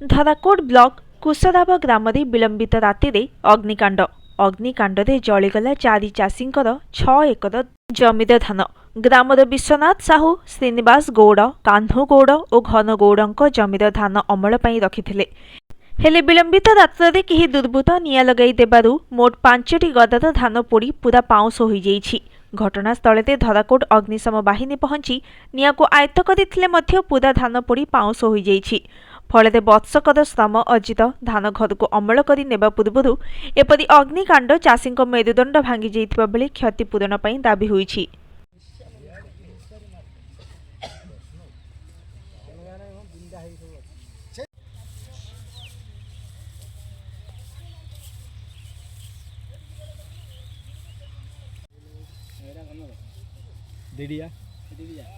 Dharakot block कुशराव ग्राम विलंबित राति अग्निकांड अग्निकांडे जलीगला 4 चाषींकर 6 एकर जमीर धान। ग्रामर विश्वनाथ साहू, श्रीनिवास गौड़, कान्हू गौड़ और घन गौड़ जमीर धान अमल पर रखिथिले। हेले विलंबित रात्रे केही दुर्बृत्त निआं लगाई देबारु मोट 5टी गदार धान पोड़ी पूरा पाउंश हो जाइछि। घटनास्थल धराकोट अग्निशम बाहिनी पहुंची निआं को आयत्त करथिले मध्य पूरा धान पोड़ी पाउंश हो जाइछि। फल वर्षकर श्रम अर्जित धान घर को अमल कर नेबा पूर्व एपरि अग्निकांड चाषी मेरुदंड भांगी जाइतिबा बेले क्षतिपूरण पर दाबी होइछि। दिडिया दिडिया